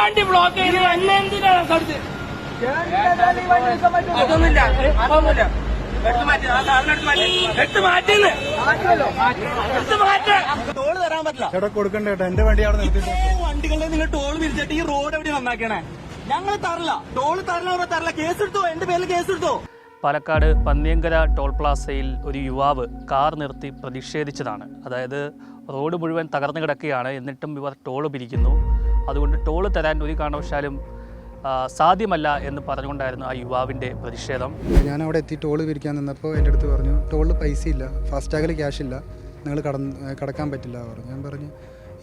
വണ്ടി ബ്ലോക്ക് ചെയ്ത് എന്നെ എന്തിനാണ് കടുത്ത് അതൊന്നുമില്ല അതൊന്നുമില്ല ടോള് തരാൻ പറ്റില്ല. ചേട്ടാ കൊടുക്കണ്ട ചേട്ടാ, എന്റെ വണ്ടി അവിടെ നിർത്തിയിട്ട് വണ്ടികളെ നിങ്ങൾ ടോള് വിരിച്ചിട്ട് ഈ റോഡ് എവിടെ നന്നാക്കണേ? ഞങ്ങൾ തരില്ല, ടോള് തരില്ല, കേസെടുത്തോ, എന്റെ പേരിൽ കേസെടുത്തോ. പാലക്കാട് പന്നിയങ്കര ടോൾ പ്ലാസയിൽ ഒരു യുവാവ് കാർ നിർത്തി പ്രതിഷേധിച്ചതാണ്. അതായത് റോഡ് മുഴുവൻ തകർന്നു കിടക്കുകയാണ്, എന്നിട്ടും ഇവർ ടോൾ പിരിക്കുന്നു. അതുകൊണ്ട് ടോൾ തരാൻ ഒരു കാരണവശാലും സാധ്യമല്ല എന്ന് പറഞ്ഞുകൊണ്ടായിരുന്നു ആ യുവാവിൻ്റെ പ്രതിഷേധം. ഞാൻ അവിടെ എത്തി ടോള് പിരിക്കാൻ നിന്നപ്പോൾ എൻ്റെ അടുത്ത് പറഞ്ഞു ടോളിൽ പൈസ ഇല്ല, ഫാസ്റ്റാഗിൽ ക്യാഷ് ഇല്ല, നിങ്ങൾ കടക്കാൻ പറ്റില്ല പറഞ്ഞു. ഞാൻ പറഞ്ഞു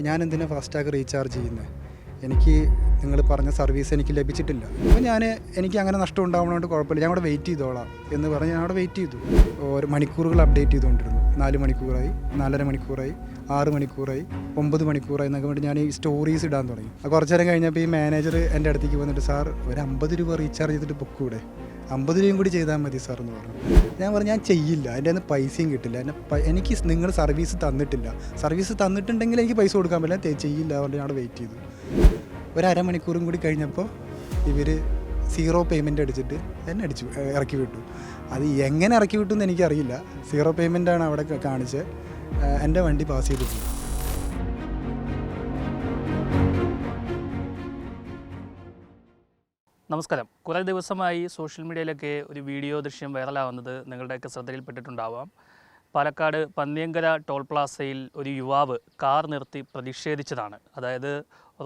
ഞാൻ എന്തിനാണ് ഫാസ്റ്റാഗ് റീചാർജ് ചെയ്യുന്നത്, എനിക്ക് നിങ്ങൾ പറഞ്ഞ സർവീസ് എനിക്ക് ലഭിച്ചിട്ടില്ല. അപ്പോൾ എനിക്ക് അങ്ങനെ നഷ്ടം ഉണ്ടാവുന്നതുകൊണ്ട് കുഴപ്പമില്ല, ഞാൻ അവിടെ വെയിറ്റ് ചെയ്തോളാം എന്ന് പറഞ്ഞ് ഞാൻ അവിടെ വെയിറ്റ് ചെയ്തു. ഓരോ മണിക്കൂറുകൾ അപ്ഡേറ്റ് ചെയ്തുകൊണ്ടിരുന്നു. 4 മണിക്കൂറായി, 4.5 മണിക്കൂറായി, 6 മണിക്കൂറായി, 9 മണിക്കൂറായി എന്നൊക്കെ വേണ്ടി ഞാൻ ഈ സ്റ്റോറീസ് ഇടാൻ തുടങ്ങി. കുറച്ച് നേരം കഴിഞ്ഞപ്പോൾ ഈ മാനേജർ എൻ്റെ അടുത്തേക്ക് വന്നിട്ട് സാർ ഒരു 50 രൂപ റീചാർജ് ചെയ്തിട്ട് പൊക്കൂടെ, 50 രൂപയും കൂടി ചെയ്താൽ മതി സാർ എന്ന് പറഞ്ഞു. ഞാൻ പറഞ്ഞു ഞാൻ ചെയ്യില്ല, എൻ്റെ നിന്ന് പൈസയും കിട്ടില്ല, എനിക്ക് നിങ്ങൾ സർവീസ് തന്നിട്ടില്ല, സർവീസ് തന്നിട്ടുണ്ടെങ്കിൽ എനിക്ക് പൈസ കൊടുക്കാൻ പറ്റില്ല, ചെയ്യില്ല പറഞ്ഞ് ഞാൻ അവിടെ വെയിറ്റ് ചെയ്തു. ഒരു അരമണിക്കൂറും കൂടി കഴിഞ്ഞപ്പോൾ ഇവർ 0 പേയ്മെൻറ്റ് അടിച്ചിട്ട് എന്നെ ഇറക്കി വിട്ടു. അത് എങ്ങനെ ഇറക്കി വിട്ടു എന്ന് എനിക്കറിയില്ല. 0 പേയ്മെൻറ്റാണ് അവിടെ കാണിച്ച് എൻ്റെ വണ്ടി പാസ് ചെയ്ത് പോയി. നമസ്കാരം. കുറേ ദിവസമായി സോഷ്യൽ മീഡിയയിലൊക്കെ ഒരു വീഡിയോ ദൃശ്യം വൈറലാവുന്നത് നിങ്ങളുടെയൊക്കെ ശ്രദ്ധയിൽപ്പെട്ടിട്ടുണ്ടാവാം. പാലക്കാട് പന്നിയങ്കര ടോൾ പ്ലാസയിൽ ഒരു യുവാവ് കാർ നിർത്തി പ്രതിഷേധിച്ചതാണ്. അതായത്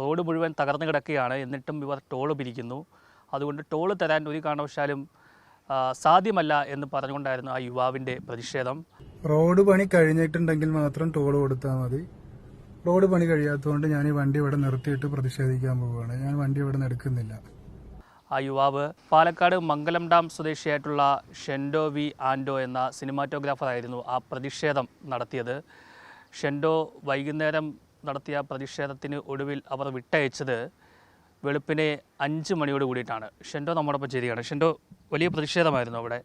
റോഡ് മുഴുവൻ തകർന്നു കിടക്കുകയാണ്, എന്നിട്ടും ഇവർ ടോൾ പിരിക്കുന്നു. അതുകൊണ്ട് ടോൾ തരാൻ ഒരു കാരണവശാലും സാധ്യമല്ല എന്ന് പറഞ്ഞുകൊണ്ടായിരുന്നു ആ യുവാവിൻ്റെ പ്രതിഷേധം. റോഡ് പണി കഴിഞ്ഞിട്ടുണ്ടെങ്കിൽ മാത്രം ടോൾ കൊടുത്താൽ മതി. റോഡ് പണി കഴിയാത്തതുകൊണ്ട് ഞാൻ ഈ വണ്ടി ഇവിടെ നിർത്തിയിട്ട് പ്രതിഷേധിക്കാൻ പോവുകയാണ്. ഞാൻ വണ്ടി ഇവിടെ നിന്ന് എടുക്കുന്നില്ല. ആ യുവാവ് പാലക്കാട് മംഗലം ഡാം സ്വദേശിയായിട്ടുള്ള ഷെൻഡോ വി ആൻഡോ എന്ന സിനിമാറ്റോഗ്രാഫറായിരുന്നു ആ പ്രതിഷേധം നടത്തിയത്. ഷെൻഡോ വൈകുന്നേരം നടത്തിയ പ്രതിഷേധത്തിന് ഒടുവിൽ അവർ വിട്ടയച്ചത് വെളുപ്പിനെ 5 മണിയോട് കൂടിയിട്ടാണ്. ഷെൻഡോ നമ്മോടൊപ്പം ചേരുകയാണ്. ഷെൻഡോ, വലിയ പ്രതിഷേധമായിരുന്നു അവിടെ,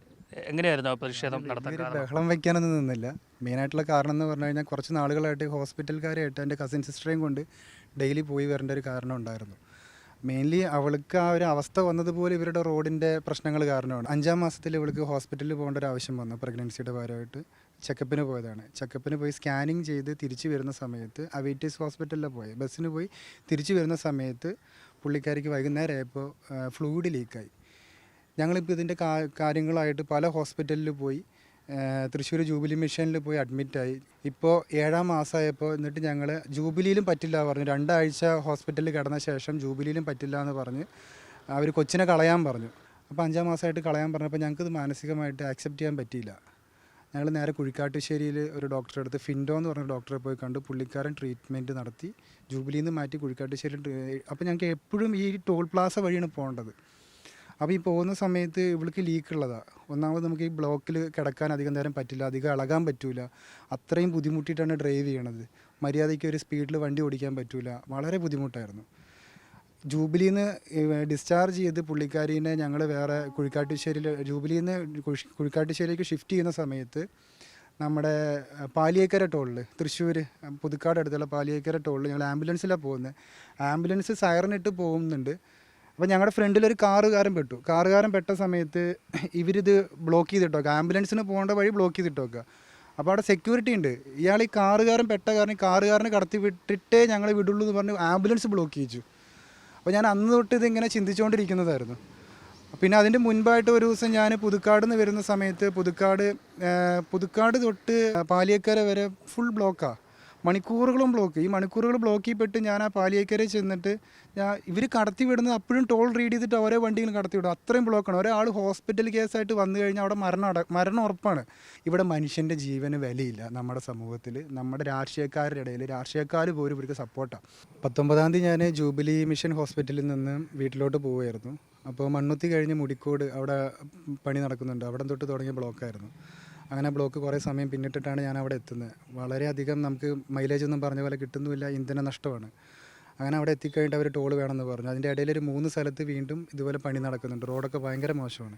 എങ്ങനെയായിരുന്നു പ്രതിഷേധം നടത്താൻ? ബഹളം വയ്ക്കാനൊന്നും നിന്നില്ല. മെയിനായിട്ടുള്ള കാരണം എന്ന് പറഞ്ഞു കഴിഞ്ഞാൽ കുറച്ച് നാളുകളായിട്ട് ഹോസ്പിറ്റൽക്കാരായിട്ട് എൻ്റെ കസിൻ സിസ്റ്ററേയും കൊണ്ട് ഡെയിലി പോയി വരേണ്ട ഒരു കാരണം ഉണ്ടായിരുന്നു. മെയിൻലി അവൾക്ക് ആ ഒരു അവസ്ഥ വന്നതുപോലെ ഇവരുടെ റോഡിൻ്റെ പ്രശ്നങ്ങൾ കാരണമാണ്. 5-ാം മാസത്തിൽ ഇവൾക്ക് ഹോസ്പിറ്റലിൽ പോകേണ്ട ഒരു ആവശ്യം വന്നു. പ്രഗ്നൻസിയുടെ ഭാരമായിട്ട് ചെക്കപ്പിന് പോയതാണ്. ചെക്കപ്പിന് പോയി സ്കാനിങ് ചെയ്ത് തിരിച്ചു വരുന്ന സമയത്ത് അവൈറ്റീസ് ഹോസ്പിറ്റലിലാണ് പോയി. ബസ്സിന് പോയി തിരിച്ചു വരുന്ന സമയത്ത് പുള്ളിക്കാരിക്ക് വൈകുന്നേരം ആയപ്പോൾ ഫ്ലൂയിഡ് ലീക്കായി. ഞങ്ങളിപ്പോൾ ഇതിൻ്റെ കാര്യങ്ങളായിട്ട് പല ഹോസ്പിറ്റലിൽ പോയി, തൃശ്ശൂർ ജൂബിലി മിഷനിൽ പോയി അഡ്മിറ്റായി. ഇപ്പോൾ 7-ാം മാസമായപ്പോൾ എന്നിട്ട് ഞങ്ങൾ ജൂബിലിയിലും പറ്റില്ല പറഞ്ഞു. 2 ആഴ്ച ഹോസ്പിറ്റലിൽ കിടന്ന ശേഷം ജൂബിലിയിലും പറ്റില്ല എന്ന് പറഞ്ഞ് അവർ കൊച്ചിനെ കളയാൻ പറഞ്ഞു. അപ്പോൾ 5-ാം മാസമായിട്ട് കളയാൻ പറഞ്ഞപ്പോൾ ഞങ്ങൾക്കിത് മാനസികമായിട്ട് ആക്സെപ്റ്റ് ചെയ്യാൻ പറ്റിയില്ല. ഞങ്ങൾ നേരെ കുഴിക്കാട്ടുശ്ശേരിയിൽ ഒരു ഡോക്ടറെ അടുത്ത്, ഫിൻഡോ എന്ന് പറഞ്ഞ ഡോക്ടറെ പോയി കണ്ടു. പുള്ളിക്കാരൻ ട്രീറ്റ്മെൻറ്റ് നടത്തി കുഴിയിൽ നിന്ന് മാറ്റി കുഴിക്കാട്ടുശ്ശേരി. അപ്പോൾ ഞങ്ങൾക്ക് എപ്പോഴും ഈ ടോൾ പ്ലാസ വഴിയാണ് പോകേണ്ടത്. അപ്പോൾ ഈ പോകുന്ന സമയത്ത് ഇവൾക്ക് ലീക്കുള്ളതാണ്. ഒന്നാമത് നമുക്ക് ഈ ബ്ലോക്കിൽ കിടക്കാൻ അധികം നേരം പറ്റില്ല, അധികം ഇളകാൻ പറ്റില്ല. അത്രയും ബുദ്ധിമുട്ടിയിട്ടാണ് ഡ്രൈവ് ചെയ്യണത്. മര്യാദയ്ക്ക് ഒരു സ്പീഡിൽ വണ്ടി ഓടിക്കാൻ പറ്റില്ല. വളരെ ബുദ്ധിമുട്ടായിരുന്നു. ജൂബിലിയിൽ നിന്ന് ഡിസ്ചാർജ് ചെയ്ത് പുള്ളിക്കാരിനെ ഞങ്ങൾ വേറെ കുഴിക്കാട്ടുശ്ശേരിയിൽ, ജൂബിലിയിൽ നിന്ന് കുഴിക്കാട്ടുശ്ശേരിയിലേക്ക് ഷിഫ്റ്റ് ചെയ്യുന്ന സമയത്ത് നമ്മുടെ പാലിയേക്കര ടോളിൽ, തൃശ്ശൂർ പുതുക്കാട് അടുത്തുള്ള പാലിയേക്കര ടോളിൽ ഞങ്ങൾ ആംബുലൻസിലാണ് പോകുന്നത്. ആംബുലൻസ് സൈറനിട്ട് പോകുന്നുണ്ട്. അപ്പോൾ ഞങ്ങളുടെ ഫ്രണ്ടിലൊരു കാറുകാരൻ പെട്ടു. കാറുകാരൻ പെട്ട സമയത്ത് ഇവരിത് ബ്ലോക്ക് ചെയ്തിട്ട് വെക്കുക, ആംബുലൻസിന് പോകേണ്ട വഴി ബ്ലോക്ക് ചെയ്തിട്ട് വെക്കുക. അപ്പോൾ അവിടെ സെക്യൂരിറ്റി ഉണ്ട്. ഇയാൾ ഈ കാറുകാരൻ പെട്ട കാരണം കാറുകാരനെ കടത്തി വിട്ടിട്ടേ ഞങ്ങൾ വിടുള്ളൂ എന്ന് പറഞ്ഞ് ആംബുലൻസ് ബ്ലോക്ക് ചെയ്യിച്ചു. അപ്പോൾ ഞാൻ അന്ന് തൊട്ട് ഇതിങ്ങനെ ചിന്തിച്ചുകൊണ്ടിരിക്കുന്നതായിരുന്നു. പിന്നെ അതിൻ്റെ മുൻപായിട്ട് ഒരു ദിവസം ഞാൻ പുതുക്കാട് നിന്ന് വരുന്ന സമയത്ത് പുതുക്കാട് തൊട്ട് പാലിയേക്കര വരെ ഫുൾ ബ്ലോക്കാണ്, മണിക്കൂറുകളും ബ്ലോക്ക്. ഈ മണിക്കൂറുകൾ ബ്ലോക്ക് ചെയ്യപ്പെട്ട് ഞാൻ ആ പാലിയേക്കരയിൽ ചെന്നിട്ട് ഇവർ കടത്തി വിടുന്നത് അപ്പോഴും ടോൾ റീഡ് ചെയ്തിട്ട് ഓരോ വണ്ടികളും കടത്തി വിടും. അത്രയും ബ്ലോക്കാണ്. ഒരാൾ ഹോസ്പിറ്റൽ കേസായിട്ട് വന്നു കഴിഞ്ഞാൽ അവിടെ മരണം ഉറപ്പാണ്. ഇവിടെ മനുഷ്യൻ്റെ ജീവന് വിലയില്ല നമ്മുടെ സമൂഹത്തിൽ. നമ്മുടെ രാഷ്ട്രീയക്കാരുടെ ഇടയിൽ രാഷ്ട്രീയക്കാർ പോലും ഇവർക്ക് സപ്പോർട്ടാണ്. 19-ാം തീയതി ഞാൻ ജൂബിലി മിഷൻ ഹോസ്പിറ്റലിൽ നിന്ന് വീട്ടിലോട്ട് പോവുമായിരുന്നു. അപ്പോൾ മണ്ണുത്തി കഴിഞ്ഞ് മുടിക്കോട് അവിടെ പണി നടക്കുന്നുണ്ട്, അവിടെ തൊട്ട് തുടങ്ങിയ ബ്ലോക്കായിരുന്നു. അങ്ങനെ ബ്ലോക്ക് കുറേ സമയം പിന്നിട്ടിട്ടാണ് ഞാൻ അവിടെ എത്തുന്നത്. വളരെയധികം നമുക്ക് മൈലേജ് ഒന്നും പറഞ്ഞ പോലെ കിട്ടുന്നുമില്ല, ഇന്ധന നഷ്ടമാണ്. അങ്ങനെ അവിടെ എത്തിക്കഴിഞ്ഞിട്ട് അവർ ടോൾ വേണമെന്ന് പറഞ്ഞു. അതിൻ്റെ ഇടയിൽ ഒരു 3 സ്ഥലത്ത് വീണ്ടും ഇതുപോലെ പണി നടക്കുന്നുണ്ട്. റോഡൊക്കെ ഭയങ്കര മോശമാണ്.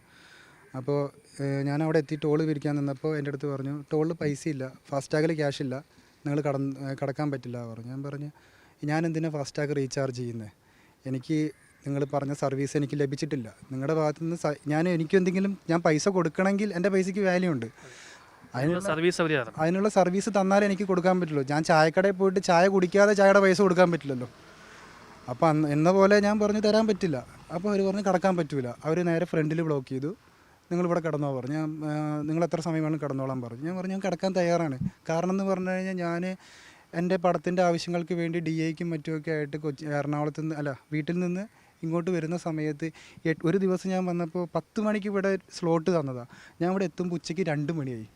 അപ്പോൾ ഞാൻ അവിടെ എത്തി ടോൾ പിരിക്കാൻ നിന്നപ്പോൾ എൻ്റെ അടുത്ത് പറഞ്ഞു ടോളിൽ പൈസ ഇല്ല, ഫാസ്റ്റാഗിൽ ക്യാഷ് ഇല്ല, നിങ്ങൾ കടക്കാൻ പറ്റില്ല പറഞ്ഞു. ഞാൻ പറഞ്ഞു ഞാൻ എന്തിനാണ് ഫാസ്റ്റാഗ് റീചാർജ് ചെയ്യുന്നത്, എനിക്ക് നിങ്ങൾ പറഞ്ഞ സർവീസ് എനിക്ക് ലഭിച്ചിട്ടില്ല. നിങ്ങളുടെ ഭാഗത്തു നിന്ന് എനിക്കെന്തെങ്കിലും ഞാൻ പൈസ കൊടുക്കണമെങ്കിൽ എൻ്റെ പൈസയ്ക്ക് വാല്യൂ ഉണ്ട്. അതിനുള്ള സർവീസ് തന്നാലേ എനിക്ക് കൊടുക്കാൻ പറ്റുള്ളൂ. ഞാൻ ചായക്കടയിൽ പോയിട്ട് ചായ കുടിക്കാതെ ചായയുടെ പൈസ കൊടുക്കാൻ പറ്റില്ലല്ലോ. അപ്പോൾ എന്ന പോലെ ഞാൻ പറഞ്ഞു തരാൻ പറ്റില്ല. അപ്പോൾ അവർ പറഞ്ഞ് കടക്കാൻ പറ്റില്ല. അവർ നേരെ ഫ്രണ്ടിൽ ബ്ലോക്ക് ചെയ്തു. നിങ്ങളിവിടെ കിടന്നോ പറഞ്ഞു. നിങ്ങൾ എത്ര സമയം വേണം കിടന്നോളാൻ പറഞ്ഞു. ഞാൻ പറഞ്ഞു ഞാൻ കിടക്കാൻ തയ്യാറാണ്. കാരണം എന്ന് പറഞ്ഞു കഴിഞ്ഞാൽ ഞാൻ എൻ്റെ പടത്തിൻ്റെ ആവശ്യങ്ങൾക്ക് വേണ്ടി DIക്കും മറ്റുമൊക്കെ ആയിട്ട് എറണാകുളത്ത് നിന്ന് വീട്ടിൽ നിന്ന് ഇങ്ങോട്ട് വരുന്ന സമയത്ത് ഒരു ദിവസം ഞാൻ വന്നപ്പോൾ 10 മണിക്ക് ഇവിടെ സ്ലോട്ട് തന്നതാണ്. ഞാൻ ഇവിടെ എത്തുമ്പോൾ ഉച്ചയ്ക്ക് 2 മണിയായി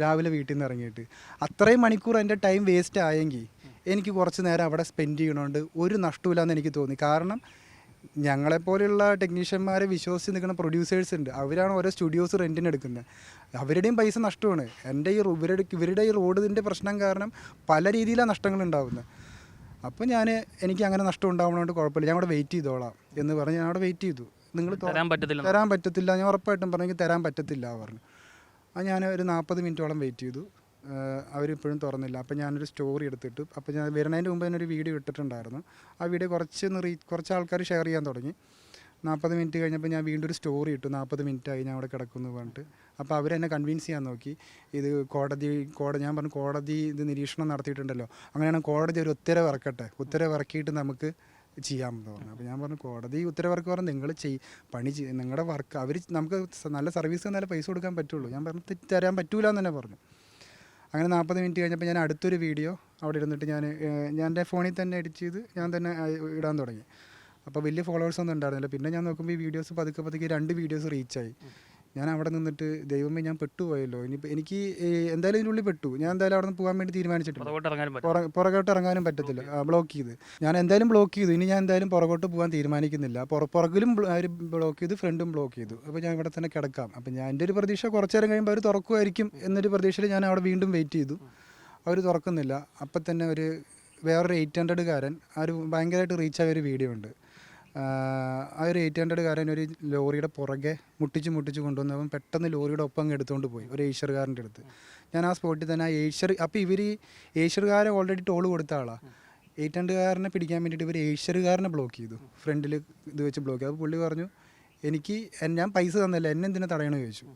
രാവിലെ വീട്ടിൽ നിന്ന് ഇറങ്ങിയിട്ട്. അത്രയും മണിക്കൂർ എൻ്റെ ടൈം വേസ്റ്റ് ആയെങ്കിൽ എനിക്ക് കുറച്ച് നേരം അവിടെ സ്പെൻഡ് ചെയ്യണോണ്ട് ഒരു നഷ്ടമില്ലാന്ന് എനിക്ക് തോന്നി. കാരണം ഞങ്ങളെപ്പോലെയുള്ള ടെക്നീഷ്യന്മാരെ വിശ്വസിച്ച് നിൽക്കുന്ന പ്രൊഡ്യൂസേഴ്സ് ഉണ്ട്. അവരാണ് ഓരോ സ്റ്റുഡിയോസ് റെൻറ്റിന് എടുക്കുന്നത്. അവരുടെയും പൈസ നഷ്ടമാണ്. എൻ്റെ ഇവരുടെ ഈ റോഡിൻ്റെ പ്രശ്നം കാരണം പല രീതിയിലാണ് നഷ്ടങ്ങൾ ഉണ്ടാകുന്നത്. അപ്പോൾ എനിക്ക് അങ്ങനെ നഷ്ടം ഉണ്ടാവുന്നതുകൊണ്ട് കുഴപ്പമില്ല, ഞാൻ അവിടെ വെയിറ്റ് ചെയ്തോളാം എന്ന് പറഞ്ഞ് ഞാൻ അവിടെ വെയിറ്റ് ചെയ്തു. നിങ്ങൾ തരാൻ പറ്റത്തില്ല, ഞാൻ ഉറപ്പായിട്ടും പറഞ്ഞെങ്കിൽ തരാൻ പറ്റത്തില്ല പറഞ്ഞു. ഞാൻ ഒരു 40 മിനിറ്റോളം വെയിറ്റ് ചെയ്തു. അവരിപ്പോഴും തുറന്നില്ല. അപ്പോൾ ഞാനൊരു സ്റ്റോറി എടുത്തിട്ട് അപ്പോൾ ഞാൻ വരുന്നതിൻ്റെ മുമ്പ് തന്നെ ഒരു വീഡിയോ ഇട്ടിട്ടുണ്ടായിരുന്നു. ആ വീഡിയോ കുറച്ച് ആൾക്കാർ ഷെയർ ചെയ്യാൻ തുടങ്ങി. 40 മിനിറ്റ് കഴിഞ്ഞപ്പോൾ ഞാൻ വീണ്ടും ഒരു സ്റ്റോറി ഇട്ടു. 40 മിനിറ്റായി ഞാൻ അവിടെ കിടക്കുന്നു പറഞ്ഞിട്ട്. അപ്പോൾ അവരെന്നെ കൺവിൻസ് ചെയ്യാൻ നോക്കി. ഇത് ഞാൻ പറഞ്ഞു കോടതി ഇത് നിരീക്ഷണം നടത്തിയിട്ടുണ്ടല്ലോ, അങ്ങനെയാണ് കോടതി ഒരു ഉത്തരവ് ഇറക്കിയിട്ട് നമുക്ക് ചെയ്യാമെന്ന് പറഞ്ഞു. അപ്പോൾ ഞാൻ പറഞ്ഞു കോടതി ഉത്തരവിറക്കി പറഞ്ഞു നിങ്ങൾ നിങ്ങളുടെ വർക്ക് നമുക്ക് നല്ല സർവീസ് തന്നാലേ പൈസ കൊടുക്കാൻ പറ്റുള്ളൂ. ഞാൻ പറഞ്ഞു തരാൻ പറ്റൂല എന്ന് തന്നെ പറഞ്ഞു. അങ്ങനെ 40 മിനിറ്റ് കഴിഞ്ഞപ്പോൾ ഞാൻ അടുത്തൊരു വീഡിയോ അവിടെ ഇരുന്നിട്ട് ഞാൻ എൻ്റെ ഫോണിൽ തന്നെ എഡിറ്റ് ചെയ്ത് ഞാൻ തന്നെ ഇടാൻ തുടങ്ങി. അപ്പോൾ വലിയ ഫോളോവേഴ്സൊന്നും ഉണ്ടായിരുന്നില്ല. പിന്നെ ഞാൻ നോക്കുമ്പോൾ ഈ വീഡിയോസ് പതുക്കെ 2 വീഡിയോസ് റീച്ചായി. ഞാൻ അവിടെ നിന്നിട്ട് ദൈവമേ ഞാൻ പെട്ടുപോയല്ലോ, ഇനിയിപ്പോൾ എനിക്ക് എന്തായാലും ഇതിനുള്ളിൽ പെട്ടു. ഞാൻ എന്തായാലും അവിടെ നിന്ന് പോകാൻ വേണ്ടി തീരുമാനിച്ചിട്ടുണ്ട്. പുറകോട്ട് ഇറങ്ങാനും പറ്റത്തില്ല, ബ്ലോക്ക് ചെയ്ത്. ഞാൻ എന്തായാലും ബ്ലോക്ക് ചെയ്തു. ഇനി ഞാൻ എന്തായാലും പുറകോട്ട് പോകാൻ തീരുമാനിക്കുന്നില്ല. പുറകിലും ബ്ലോക്ക് ചെയ്തു, ഫ്രണ്ടും ബ്ലോക്ക് ചെയ്തു. അപ്പോൾ ഞാൻ ഇവിടെ തന്നെ കിടക്കാം. അപ്പോൾ ഞാൻ എൻ്റെ ഒരു പ്രതീക്ഷ കുറച്ച് നേരം കഴിയുമ്പോൾ അവർ തുറക്കുമായിരിക്കും എന്നൊരു പ്രതീക്ഷയിൽ ഞാൻ അവിടെ വീണ്ടും വെയിറ്റ് ചെയ്തു. അവർ തുറക്കുന്നില്ല. അപ്പം തന്നെ വേറൊരു 800കാരൻ ഭയങ്കരമായിട്ട് റീച്ചായ ഒരു വീഡിയോ ഉണ്ട്. ആ ഒരു 800കാരൻ ഒരു ലോറിയുടെ പുറകെ മുട്ടിച്ച് കൊണ്ടുവന്നവൻ പെട്ടെന്ന് ലോറിയുടെ ഒപ്പം അങ്ങ് എടുത്തുകൊണ്ട് പോയി ഒരു ഏഷ്യർകാരൻ്റെ അടുത്ത്. ഞാൻ ആ സ്പോട്ടിൽ തന്നെ അപ്പോൾ ഇവർ ഏഷ്യർകാരെ ഓൾറെഡി ടോൾ കൊടുത്ത ആളാണ്. 800കാരനെ പിടിക്കാൻ വേണ്ടിയിട്ട് ഇവർ ഏഷ്യർകാരനെ ബ്ലോക്ക് ചെയ്തു, ഫ്രണ്ടിൽ ഇത് വെച്ച് ബ്ലോക്ക് ചെയ്തു. അപ്പോൾ പുള്ളി പറഞ്ഞു ഞാൻ പൈസ തന്നില്ല, എന്നെ എന്തിനാ തടയണമെന്ന് ചോദിച്ചു.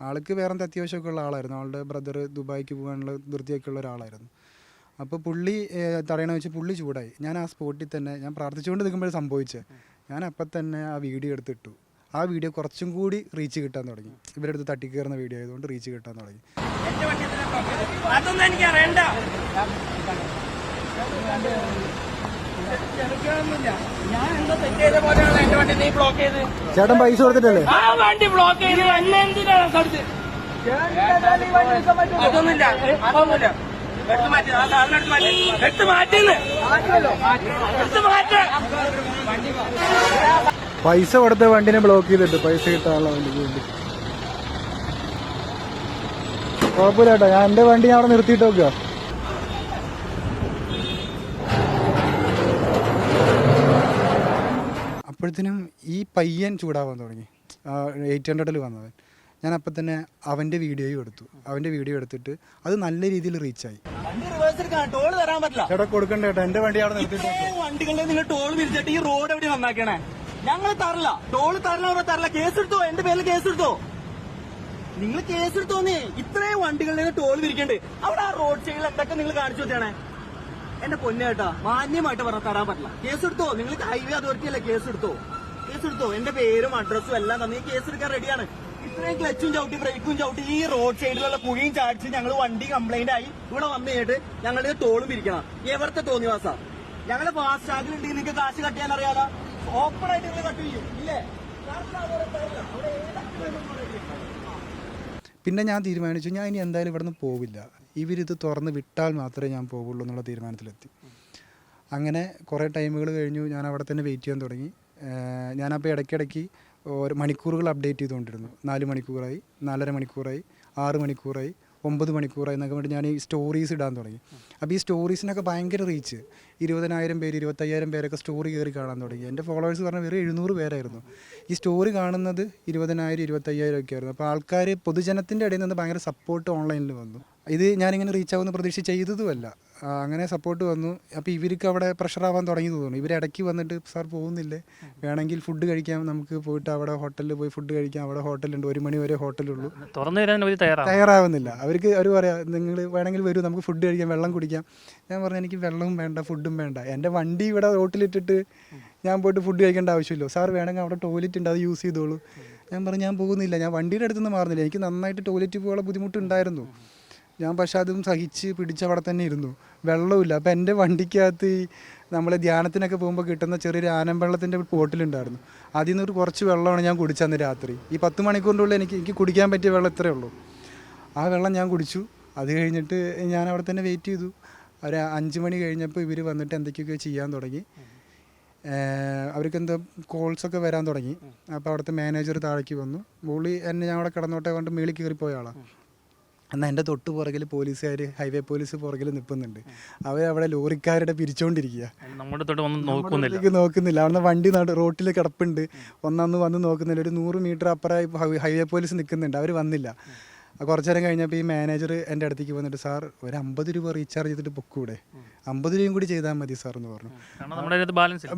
ആൾക്ക് വേറെ അത്യാവശ്യമൊക്കെ ഉള്ള ആളായിരുന്നു. ആളുടെ ബ്രദർ ദുബായിക്ക് പോകാനുള്ള ധൃതിയൊക്കെ ഉള്ള ഒരാളായിരുന്നു. അപ്പോൾ പുള്ളി തടയണമെന്ന് വെച്ച് പുള്ളി ചൂടായി. ഞാൻ ആ സ്പോട്ടിൽ തന്നെ ഞാൻ പ്രാർത്ഥിച്ചുകൊണ്ട് നിൽക്കുമ്പോൾ സംഭവിച്ചത്. ഞാൻ അപ്പം തന്നെ ആ വീഡിയോ എടുത്തിട്ടു. ആ വീഡിയോ കുറച്ചും കൂടി റീച്ച് കിട്ടാൻ തുടങ്ങി. ഇവരുടെ അടുത്ത് തട്ടിക്കയറുന്ന വീഡിയോ ആയതുകൊണ്ട് റീച്ച് കിട്ടാൻ തുടങ്ങി. ചേട്ടൻ പൈസ കൊടുത്തിട്ടല്ലേ അതൊന്നുമില്ല. പൈസ കൊടുത്ത വണ്ടിനെ ബ്ലോക്ക് ചെയ്തിട്ട് പൈസ കിട്ടാനുള്ള വണ്ടിക്ക് വേണ്ടി. കുഴപ്പമില്ല കേട്ടോ, ഞാൻ എൻ്റെ വണ്ടി അവിടെ നിർത്തിയിട്ട് നോക്കുക. അപ്പോഴത്തേനും ഈ പയ്യൻ ചൂടാവാൻ തുടങ്ങി. 800ൽ വന്നവൻ. ഞാൻ അപ്പം തന്നെ അവൻ്റെ വീഡിയോ എടുത്തിട്ട് അത് നല്ല രീതിയിൽ റീച്ചായി. ടോൾ തരാൻ പറ്റില്ല. ചേട്ടാ കൊടുക്കണ്ട കേട്ടോ, എന്റെ വണ്ടി അവിടെ നിർത്തിയിട്ട്. വണ്ടികളുടെ നിങ്ങൾ ടോൾ വിരിച്ചിട്ട് ഈ റോഡ് എവിടെ നന്നാക്കണേ? ഞങ്ങൾ തരില്ല, ടോൾ തരില്ല. കേസെടുത്തോ, എന്റെ പേരിൽ കേസെടുത്തോ. നിങ്ങൾ കേസെടുത്തോന്നേ. ഇത്രയും വണ്ടികളുടെ ടോൾ വിരിക്കണ്ട്. അവിടെ ആ റോഡ് സൈഡിൽ എന്തൊക്കെ നിങ്ങൾ കാണിച്ചു വെച്ചാണേ. എന്റെ പൊന്നേട്ടാ, മാന്യമായിട്ട് പറഞ്ഞാൽ തരാൻ പറ്റില്ല. കേസെടുത്തോ, നിങ്ങൾക്ക് ഹൈവേ അതോറിറ്റി അല്ലേ, കേസെടുത്തോ. എന്റെ പേരും അഡ്രസ്സും എല്ലാം തന്നെ കേസെടുക്കാൻ റെഡിയാണ്. ഇത്രയും ക്ലച്ചും ചവിട്ടി ബ്രേക്കും ചവിട്ടി ഈ റോഡ് സൈഡിലുള്ള കുഴിയും ചാടിച്ച് ഞങ്ങൾ വണ്ടി കംപ്ലൈന്റ് ആയി ഇവിടെ വന്നു കഴിഞ്ഞിട്ട് ഞങ്ങളുടെ ടോളും പിരിക്കണം. എവർക്ക് തോന്നിവാസ? ഞങ്ങള് ഫാസ്റ്റ് ടാഗിലുണ്ടെങ്കിൽ നിങ്ങൾക്ക് കാശ് കട്ട് ചെയ്യാൻ അറിയാലോ. ഓപ്പൺ ആയിട്ട് നിങ്ങൾ കട്ട് ചെയ്യും ഇല്ലേ? പിന്നെ ഞാൻ തീരുമാനിച്ചു ഞാൻ ഇനി എന്തായാലും ഇവിടെ നിന്ന് പോവില്ല, ഇവരിത് തുറന്ന് വിട്ടാൽ മാത്രമേ ഞാൻ പോകുള്ളൂ എന്നുള്ള തീരുമാനത്തിലെത്തി. അങ്ങനെ കുറേ ടൈമുകൾ കഴിഞ്ഞു. ഞാൻ അവിടെ തന്നെ വെയിറ്റ് ചെയ്യാൻ തുടങ്ങി. ഞാനപ്പോൾ ഇടയ്ക്കിടയ്ക്ക് ഓരോ മണിക്കൂറുകൾ അപ്ഡേറ്റ് ചെയ്തുകൊണ്ടിരുന്നു. 4 മണിക്കൂറായി, 4.5 മണിക്കൂറായി, 6 മണിക്കൂറായി, 9 മണിക്കൂറായി എന്നൊക്കെ വേണ്ടി ഞാൻ ഈ സ്റ്റോറീസ് ഇടാൻ തുടങ്ങി. അപ്പോൾ ഈ സ്റ്റോറീസിനൊക്കെ ഭയങ്കര റീച്ച്. 20,000 പേര് 25,000 പേരൊക്കെ സ്റ്റോറി കയറി കാണാൻ തുടങ്ങി. എൻ്റെ ഫോളോവേഴ്സ് പറഞ്ഞാൽ വെറും 700 പേരായിരുന്നു. ഈ സ്റ്റോറി കാണുന്നത് 20,000 25,000 ഒക്കെ ആയിരുന്നു. അപ്പോൾ ആൾക്കാർ പൊതുജനത്തിൻ്റെ ഇടയിൽ നിന്ന് ഭയങ്കര സപ്പോർട്ട് ഓൺലൈനിൽ വന്നു. ഇത് ഞാനിങ്ങനെ റീച്ച് ആവുമെന്ന് പ്രതീക്ഷ ചെയ്തതുമല്ല. അങ്ങനെ സപ്പോർട്ട് വന്നു. അപ്പോൾ ഇവർക്ക് അവിടെ പ്രഷറാവാൻ തുടങ്ങി തോന്നുന്നു. ഇവരിടയ്ക്ക് വന്നിട്ട് സാർ പോകുന്നില്ലേ, വേണമെങ്കിൽ ഫുഡ് കഴിക്കാം, നമുക്ക് പോയിട്ട് അവിടെ ഹോട്ടലിൽ പോയി ഫുഡ് കഴിക്കാം, അവിടെ ഹോട്ടലുണ്ട്, 1 മണി വരെ ഹോട്ടലുള്ളൂ. തുറന്നു തരാൻ അവർ തയ്യാറാവുന്നില്ല. അവർ പറയാം നിങ്ങൾ വേണമെങ്കിൽ വരൂ, നമുക്ക് ഫുഡ് കഴിക്കാം, വെള്ളം കുടിക്കാം. ഞാൻ പറഞ്ഞു എനിക്ക് വെള്ളവും വേണ്ട ഫുഡും വേണ്ട, എൻ്റെ വണ്ടി ഇവിടെ റോട്ടിലിട്ടിട്ട് ഞാൻ പോയിട്ട് ഫുഡ് കഴിക്കേണ്ട ആവശ്യമില്ല. സാർ വേണമെങ്കിൽ അവിടെ ടോയ്ലറ്റ് ഉണ്ട്, അത് യൂസ് ചെയ്തോളൂ. ഞാൻ പറഞ്ഞു ഞാൻ പോകുന്നില്ല, ഞാൻ വണ്ടിയുടെ അടുത്തുനിന്ന് മാറുന്നില്ല, എനിക്ക് നന്നായിട്ട് ടോയ്ലറ്റ് പോകാനുള്ള ബുദ്ധിമുട്ടുണ്ടായിരുന്നു. ഞാൻ പക്ഷെ അതും സഹിച്ച് പിടിച്ചവിടെ തന്നെ ഇരുന്നു. വെള്ളമില്ല. അപ്പോൾ എൻ്റെ വണ്ടിക്കകത്ത് നമ്മൾ ധ്യാനത്തിനൊക്കെ പോകുമ്പോൾ കിട്ടുന്ന ചെറിയൊരു ആനമ്പെള്ളത്തിൻ്റെ ബോട്ടിലുണ്ടായിരുന്നു. അതിൽ നിന്ന് കുറച്ച് വെള്ളമാണ് ഞാൻ കുടിച്ചന്ന് രാത്രി. ഈ 10 മണിക്കൂറിനുള്ളിൽ എനിക്ക് കുടിക്കാൻ പറ്റിയ വെള്ളം ഇത്രയേ ഉള്ളൂ. ആ വെള്ളം ഞാൻ കുടിച്ചു. അത് കഴിഞ്ഞിട്ട് ഞാൻ അവിടെ തന്നെ വെയിറ്റ് ചെയ്തു. ഒരു 5 മണി കഴിഞ്ഞപ്പോൾ ഇവർ വന്നിട്ട് എന്തൊക്കെയൊക്കെ ചെയ്യാൻ തുടങ്ങി. അവർക്ക് എന്തോ കോൾസൊക്കെ വരാൻ തുടങ്ങി. അപ്പോൾ അവിടുത്തെ മാനേജർ താഴേക്ക് വന്നു. പുള്ളി എന്നെ ഞാൻ അവിടെ കിടന്നോട്ടെ കൊണ്ട് മേളിൽ കയറിപ്പോയ ആളാണ്. എന്നാൽ എൻ്റെ തൊട്ട് പുറകിൽ പോലീസുകാർ, ഹൈവേ പോലീസ് പുറകിൽ നിൽക്കുന്നുണ്ട്. അവരവിടെ ലോറിക്കാരുടെ പിരിച്ചുകൊണ്ടിരിക്കുക. നമ്മുടെ തൊട്ട് വന്ന് നോക്കുന്നില്ല. അവിടുന്ന് വണ്ടി റോട്ടിൽ കിടപ്പുണ്ട്. വന്ന് നോക്കുന്നില്ല. ഒരു 100 മീറ്റർ അപ്പുറമായി ഹൈവേ പോലീസ് നിൽക്കുന്നുണ്ട്. അവർ വന്നില്ല. കുറച്ചു നേരം കഴിഞ്ഞപ്പോൾ ഈ മാനേജർ എൻ്റെ അടുത്തേക്ക് വന്നിട്ട് സാർ ഒരു 50 രൂപ റീചാർജ് ചെയ്തിട്ട് പൊക്കൂടെ, 50 രൂപയും കൂടി ചെയ്താൽ മതി സാർ എന്ന് പറഞ്ഞു.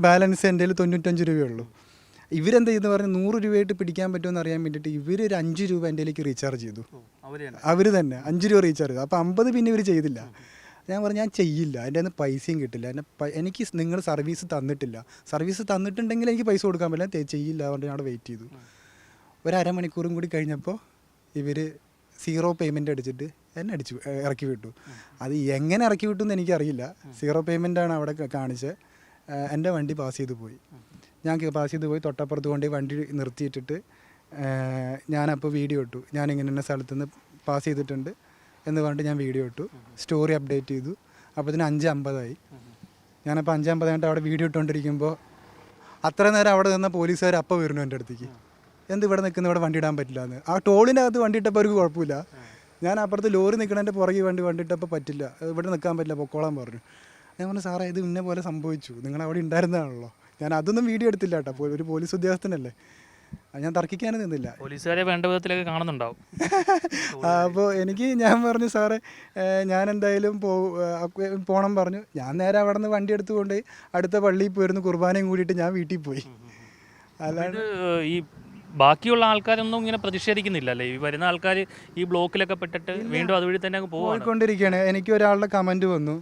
ബാലൻസ് എൻ്റെ കയ്യിൽ 95 രൂപയുള്ളൂ. ഇവരെന്താ ചെയ്തെന്ന് പറഞ്ഞാൽ 100 രൂപയായിട്ട് പിടിക്കാൻ പറ്റുമെന്ന് അറിയാൻ വേണ്ടിയിട്ട് ഇവർ ഒരു 5 രൂപ എൻ്റെ കയ്യിലേക്ക് റീചാർജ് ചെയ്തു. അവർ തന്നെ 5 രൂപ റീചാർജ് ചെയ്തു. അപ്പോൾ 50 പിന്നെ ഇവർ ചെയ്തില്ല. ഞാൻ പറഞ്ഞു ഞാൻ ചെയ്യില്ല, എൻ്റെ കയ്യിൽ നിന്ന് പൈസയും കിട്ടില്ല, എനിക്ക് നിങ്ങൾ സർവീസ് തന്നിട്ടില്ല, സർവീസ് തന്നിട്ടുണ്ടെങ്കിൽ എനിക്ക് പൈസ കൊടുക്കാൻ പറ്റില്ല, ചെയ്യില്ല. അതുകൊണ്ട് ഞാൻ അവിടെ വെയിറ്റ് ചെയ്തു. ഒരു അരമണിക്കൂറും കൂടി കഴിഞ്ഞപ്പോൾ ഇവർ 0 പേയ്മെൻറ്റ് അടിച്ചിട്ട് എന്നെ ഇറക്കി വിട്ടു. അത് എങ്ങനെ ഇറക്കി വിട്ടു എന്ന് എനിക്കറിയില്ല. 0 പേയ്മെൻറ്റാണ് അവിടെ കാണിച്ചത്. എൻ്റെ വണ്ടി പാസ് ചെയ്ത് പോയി. ഞാൻ പാസ് ചെയ്ത് പോയി തൊട്ടപ്പുറത്ത് കൊണ്ട് വണ്ടി നിർത്തിയിട്ടിട്ട് ഞാനപ്പോൾ വീഡിയോ ഇട്ടു. ഞാനിങ്ങനെ സ്ഥലത്ത് നിന്ന് പാസ് ചെയ്തിട്ടുണ്ട് എന്ന് പറഞ്ഞിട്ട് ഞാൻ വീഡിയോ ഇട്ടു. സ്റ്റോറി അപ്ഡേറ്റ് ചെയ്തു. അപ്പോൾ ഇതിന് 5:50 ഞാനപ്പോൾ 5:50 കഴിഞ്ഞിട്ട് അവിടെ വീഡിയോ ഇട്ടുകൊണ്ടിരിക്കുമ്പോൾ അത്ര നേരം അവിടെ നിന്ന പോലീസുകാർ അപ്പോൾ വരുന്നു എൻ്റെ അടുത്തേക്ക്. എന്ത് ഇവിടെ നിൽക്കുന്ന, ഇവിടെ വണ്ടി ഇടാൻ പറ്റില്ല എന്ന്. ആ ടോളിൻ്റെ അകത്ത് വണ്ടി ഇട്ടപ്പോൾ അവർക്ക് കുഴപ്പമില്ല. ഞാൻ അപ്പുറത്ത് ലോറി നിൽക്കണതിൻ്റെ പുറകെ വണ്ടി ഇട്ടപ്പോൾ പറ്റില്ല, ഇവിടെ നിൽക്കാൻ പറ്റില്ല, പൊക്കോളാൻ പറഞ്ഞു. ഞാൻ പറഞ്ഞു സാറേ ഇത് ഇന്ന പോലെ സംഭവിച്ചു, നിങ്ങൾ അവിടെ ഉണ്ടായിരുന്നതാണല്ലോ. ഞാൻ അതൊന്നും വീഡിയോ എടുത്തില്ല കേട്ടോ, ഒരു പോലീസ് ഉദ്യോഗസ്ഥനല്ലേ, ഞാൻ തർക്കിക്കാനും നിന്നില്ല. പോലീസുകാരെ വേണ്ട വിധത്തിലൊക്കെ കാണുന്നുണ്ടാവും. അപ്പോൾ ഞാൻ പറഞ്ഞു സാറേ ഞാൻ എന്തായാലും പോകണം പറഞ്ഞു. ഞാൻ നേരെ അവിടെ നിന്ന് വണ്ടി എടുത്തുകൊണ്ട് അടുത്ത പള്ളിയിൽ പോയിരുന്നു, കുർബാനയും കൂടിയിട്ട് ഞാൻ വീട്ടിൽ പോയി. അല്ലാണ്ട് ഈ ബാക്കിയുള്ള ആൾക്കാരൊന്നും ഇങ്ങനെ പ്രതിഷേധിക്കുന്നില്ലല്ലേ? ഈ വരുന്ന ആൾക്കാർ ഈ ബ്ലോക്കിലൊക്കെ പെട്ടിട്ട് വീണ്ടും അതുവഴി തന്നെ പോയിക്കൊണ്ടിരിക്കുകയാണ്. എനിക്ക് ഒരാളുടെ കമൻറ്റ് വന്നു,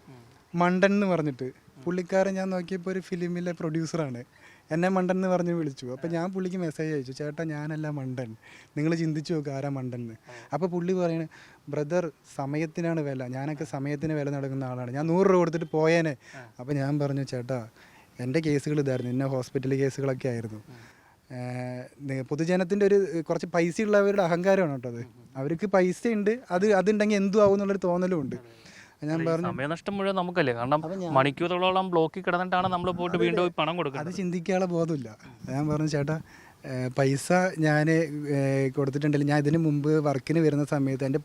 മണ്ടൻ എന്ന് പറഞ്ഞിട്ട്. പുള്ളിക്കാരൻ ഞാൻ നോക്കിയപ്പോൾ ഒരു ഫിലിമിലെ പ്രൊഡ്യൂസറാണ്. എന്നെ മണ്ടൻ എന്ന് പറഞ്ഞ് വിളിച്ചു. അപ്പോൾ ഞാൻ പുള്ളിക്ക് മെസ്സേജ് അയച്ചു, ചേട്ടാ ഞാനല്ല മണ്ടൻ, നിങ്ങൾ ചിന്തിച്ചു നോക്കുക ആരാ മണ്ടൻ എന്ന്. അപ്പോൾ പുള്ളി പറയണേ, ബ്രദർ സമയത്തിനാണ് വില, ഞാനൊക്കെ സമയത്തിന് വില നടക്കുന്ന ആളാണ്, ഞാൻ 100 രൂപ കൊടുത്തിട്ട് പോയേനെ. അപ്പോൾ ഞാൻ പറഞ്ഞു ചേട്ടാ എൻ്റെ കേസുകൾ ഇതായിരുന്നു, ഇന്ന ഹോസ്പിറ്റൽ കേസുകളൊക്കെ ആയിരുന്നു. പൊതുജനത്തിൻ്റെ കുറച്ച് പൈസ ഉള്ളവരുടെ അഹങ്കാരമാണ് കേട്ടോ അത്. അവർക്ക് പൈസ ഉണ്ട്, അതുണ്ടെങ്കിൽ എന്തും ആവും എന്നുള്ളൊരു തോന്നലും ഉണ്ട്. ഞാൻ പറഞ്ഞു സമയനഷ്ടം മുഴുവൻ നമുക്കല്ലേ, കാരണം മണിക്കൂറുകളോളം ബ്ലോക്കിൽ കിടന്നിട്ടാണ് നമ്മൾ പോയിട്ട് വീണ്ടും പണം കൊടുക്കുന്നത്. അത് ചിന്തിക്കാനുള്ള ബോധമില്ല. ഞാൻ പറഞ്ഞു ചേട്ടാ പൈസ ഞാൻ കൊടുത്തിട്ടുണ്ടെങ്കിൽ ഞാൻ ഇതിന് മുമ്പ് വർക്കിന് വരുന്ന സമയത്ത് എൻ്റെ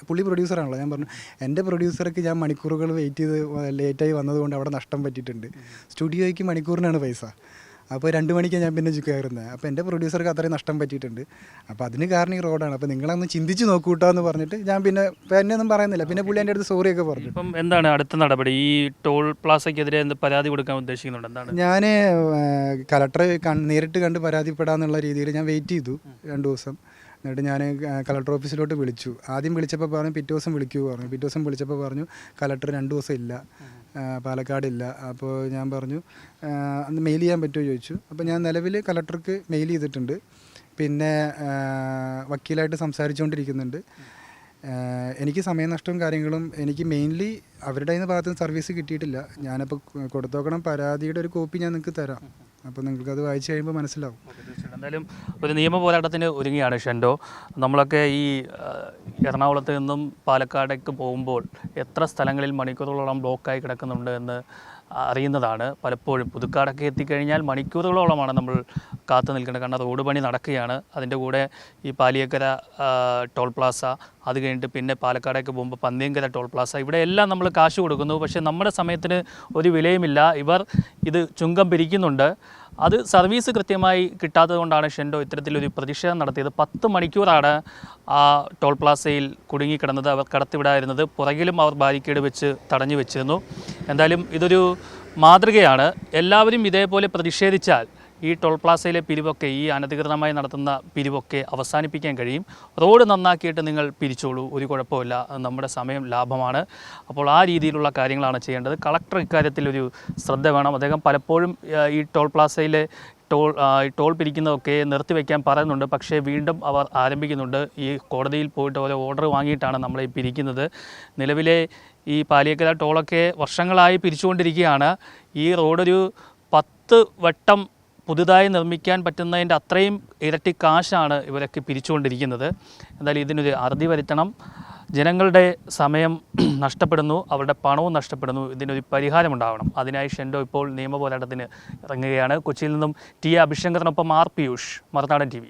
പുള്ളി പ്രൊഡ്യൂസറാണല്ലോ, ഞാൻ പറഞ്ഞു എൻ്റെ പ്രൊഡ്യൂസർക്ക് ഞാൻ മണിക്കൂറുകൾ വെയിറ്റ് ചെയ്ത് ലേറ്റായി വന്നതുകൊണ്ട് അവിടെ നഷ്ടം പറ്റിയിട്ടുണ്ട്. സ്റ്റുഡിയോയ്ക്ക് മണിക്കൂറിനാണ് പൈസ. അപ്പോൾ 2 മണിക്കാണ് ഞാൻ പിന്നെ കയറുന്നത്. അപ്പോൾ എൻ്റെ പ്രൊഡ്യൂസർക്ക് അത്രയും നഷ്ടം പറ്റിയിട്ടുണ്ട്. അപ്പോൾ അതിന് കാരണം ഈ റോഡാണ്. അപ്പോൾ നിങ്ങളൊന്ന് ചിന്തിച്ച് നോക്കൂട്ടോ എന്ന് പറഞ്ഞിട്ട് ഞാൻ പിന്നെ ഒന്നും പറയുന്നില്ല. പിന്നെ പുള്ളി എൻ്റെ അടുത്ത് സോറിയൊക്കെ പറഞ്ഞു. ഇപ്പം എന്താണ് അടുത്ത നടപടി? ഈ ടോൾ പ്ലാസയ്ക്കെതിരെ പരാതി കൊടുക്കാൻ ഉദ്ദേശിക്കുന്നുണ്ട്? എന്താണ്? ഞാൻ കളക്ടറെ നേരിട്ട് കണ്ട് പരാതിപ്പെടാന്നുള്ള രീതിയിൽ ഞാൻ വെയിറ്റ് ചെയ്തു 2 ദിവസം. എന്നിട്ട് ഞാൻ കളക്ടർ ഓഫീസിലോട്ട് വിളിച്ചു. ആദ്യം വിളിച്ചപ്പോൾ പറഞ്ഞു പിറ്റേ ദിവസം വിളിക്കൂ പറഞ്ഞു. പിറ്റേ ദിവസം വിളിച്ചപ്പോൾ പറഞ്ഞു കളക്ടർ 2 ദിവസം ഇല്ല, പാലക്കാടില്ല. അപ്പോൾ ഞാൻ പറഞ്ഞു അന്ന് മെയിൽ ചെയ്യാൻ പറ്റുമോ ചോദിച്ചു. അപ്പോൾ ഞാൻ നിലവിൽ കളക്ടർക്ക് മെയിൽ ചെയ്തിട്ടുണ്ട്. പിന്നെ വക്കീലായിട്ട് സംസാരിച്ചുകൊണ്ടിരിക്കുന്നുണ്ട്. എനിക്ക് സമയനഷ്ടവും കാര്യങ്ങളും എനിക്ക് മെയിൻലി അവരുടെ കയ്യിൽ നിന്ന് ഭാഗത്തുനിന്ന് സർവീസ് കിട്ടിയിട്ടില്ല. ഞാനപ്പോൾ കൊടുത്തോക്കണം പരാതിയുടെ ഒരു കോപ്പി ഞാൻ നിങ്ങൾക്ക് തരാം. അപ്പോൾ നിങ്ങൾക്കത് വായിച്ചു കഴിയുമ്പോൾ മനസ്സിലാവും. എന്തായാലും ഒരു നിയമ പോരാട്ടത്തിന് ഒരുങ്ങിയാണ് ഷെൻഡോ. നമ്മളൊക്കെ ഈ എറണാകുളത്ത് നിന്നും പാലക്കാടേക്ക് പോകുമ്പോൾ എത്ര സ്ഥലങ്ങളിൽ മണിക്കൂറുകളോളം ബ്ലോക്കായി കിടക്കുന്നുണ്ട് എന്ന് അറിയുന്നതാണ്. പലപ്പോഴും പുതുക്കാടൊക്കെ എത്തിക്കഴിഞ്ഞാൽ മണിക്കൂറുകളോളമാണ് നമ്മൾ കാത്തു നിൽക്കേണ്ടത്. കാരണം റോഡ് പണി നടക്കുകയാണ്. അതിൻ്റെ കൂടെ ഈ പാലിയേക്കര ടോൾ പ്ലാസ, അത് കഴിഞ്ഞിട്ട് പിന്നെ പാലക്കാടേക്ക് പോകുമ്പോൾ പന്നിയങ്കര ടോൾ പ്ലാസ, ഇവിടെ എല്ലാം നമ്മൾ കാശ് കൊടുക്കുന്നു. പക്ഷേ നമ്മുടെ സമയത്തിന് ഒരു വിലയുമില്ല. ഇവർ ഇത് ചുങ്കം പിരിക്കുന്നുണ്ട്. അത് സർവീസ് കൃത്യമായി കിട്ടാത്തത് കൊണ്ടാണ് ഷെൻഡോ ഇത്തരത്തിലൊരു പ്രതിഷേധം നടത്തിയത്. 10 മണിക്കൂറാണ് ആ ടോൾ പ്ലാസയിൽ കുടുങ്ങിക്കിടന്നത്. അവർ കടത്തിവിടായിരുന്നത്. പുറകിലും അവർ ബാരിക്കേഡ് വെച്ച് തടഞ്ഞു വെച്ചിരുന്നു. എന്തായാലും ഇതൊരു മാതൃകയാണ്. എല്ലാവരും ഇതേപോലെ പ്രതിഷേധിച്ചാൽ ഈ ടോൾ പ്ലാസയിലെ പിരിവൊക്കെ, ഈ അനധികൃതമായി നടത്തുന്ന പിരിവൊക്കെ അവസാനിപ്പിക്കാൻ കഴിയും. റോഡ് നന്നാക്കിയിട്ട് നിങ്ങൾ പിരിച്ചോളൂ, ഒരു കുഴപ്പമില്ല, നമ്മുടെ സമയം ലാഭമാണ്. അപ്പോൾ ആ രീതിയിലുള്ള കാര്യങ്ങളാണ് ചെയ്യേണ്ടത്. കളക്ടർ ഇക്കാര്യത്തിൽ ഒരു ശ്രദ്ധ വേണം. അദ്ദേഹം പലപ്പോഴും ഈ ടോൾ പ്ലാസയിലെ ടോൾ പിരിക്കുന്നതൊക്കെ നിർത്തിവെക്കാൻ പറയുന്നുണ്ട്. പക്ഷേ വീണ്ടും അവർ ആരംഭിക്കുന്നുണ്ട്. ഈ കോടതിയിൽ പോയിട്ട് ഓരോ ഓർഡർ വാങ്ങിയിട്ടാണ് നമ്മളെ പിരിക്കുന്നത്. നിലവിലെ ഈ പാലിയേക്കര ടോളൊക്കെ വർഷങ്ങളായി പിരിച്ചുകൊണ്ടിരിക്കുകയാണ്. ഈ റോഡൊരു 10 വട്ടം പുതുതായി നിർമ്മിക്കാൻ പറ്റുന്നതിൻ്റെ അത്രയും ഇരട്ടി കാശാണ് ഇവരൊക്കെ പിരിച്ചുകൊണ്ടിരിക്കുന്നത്. എന്തായാലും ഇതിനൊരു അറുതി വരുത്തണം. ജനങ്ങളുടെ സമയം നഷ്ടപ്പെടുന്നു, അവരുടെ പണവും നഷ്ടപ്പെടുന്നു. ഇതിനൊരു പരിഹാരമുണ്ടാവണം. അതിനായി ഷെൻഡോ ഇപ്പോൾ നിയമപോരാട്ടത്തിന് ഇറങ്ങുകയാണ്. കൊച്ചിയിൽ നിന്നും ടി. അഭിശങ്കറിനൊപ്പം ആർ. പിയൂഷ്, മറുനാടൻ TV.